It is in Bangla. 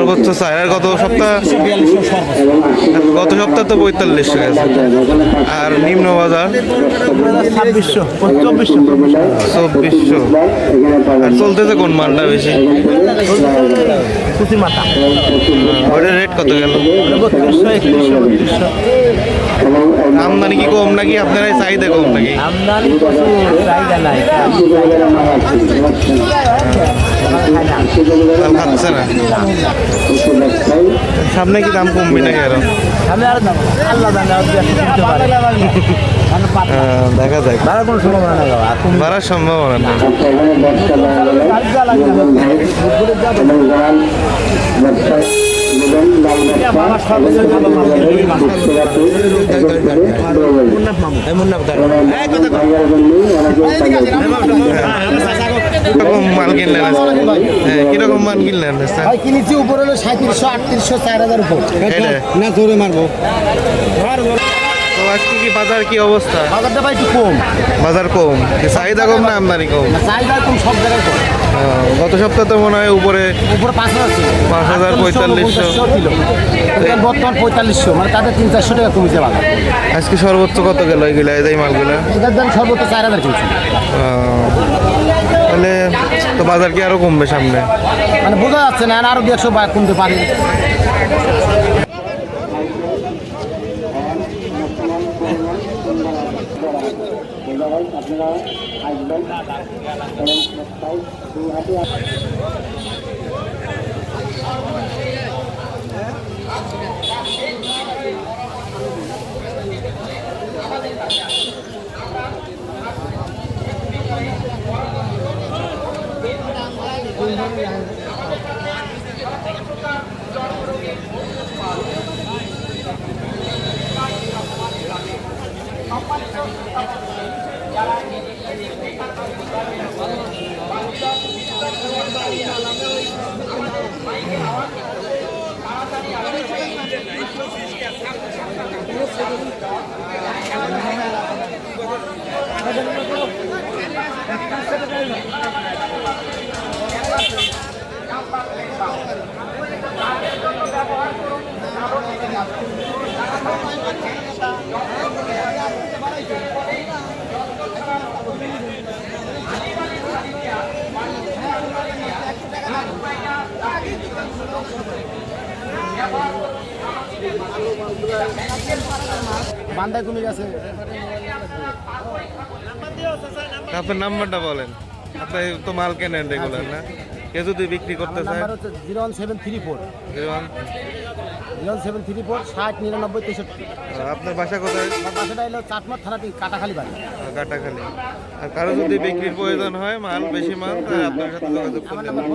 সর্বোচ্চ চাই। আর গত সপ্তাহ তো 4500 গেছে। আর নিম্ন বাজার 2400। আর চলতেছে কোন মালটা বেশি? ওইটার রেট কত গেল? আমদানি কি কম নাকি আপনার চাহিদা কম নাকি? আমদানি চাহিদা নাই, খাচ্ছে না। সামনে কি দাম কমবে নাকি আরো? দেখা যাক, বাড়ার সম্ভাবনা নেই। কিরকম মাল কিনলেন? হ্যাঁ, কিরকম মাল কিনলেন? কিনেছি উপরে হলো 3700 3800 4000 উপর না, জোরে মারবো। তো আজকে কি বাজার কি অবস্থা? বাজারটা ভাই একটু কম। বাজার কম, চাহিদা কম না আমদানি কম? চাহিদা কম, সব জায়গায় কম। গত সপ্তাহে তো মনে হয় উপরে 5000 ছিল, 5000 4500 ছিল। বর্তমান 4500, মানে তাদের 300-400 টাকা কমেছে বাজার। আজকে সর্বোচ্চ কত গেল এইগুলা, এই মালগুলা? এটার দাম সর্বোচ্চ 4000 কিনছি। তাহলে তো বাজার কি আরো কমবে সামনে? মানে বোঝা যাচ্ছে না, আরো 100 কমতে পারে। আপনারা আসবেন বান্দায় কমে গেছে। আপনার নাম্বারটা বলেন, আপনি তো মাল কেনেন রেগুলার না? কেউ যদি বিক্রি করতে চায়? 01734 60 99 63। আপনার বাসা কোথায়? বাসাটা এলো চাটমার থানাটি, কাটাখালি বাড়ি। কাটাখালি। আর কারো যদি বিক্রির প্রয়োজন হয়, মাল বেশি মাল, আপনার সাথে যোগাযোগ করতে পারেন।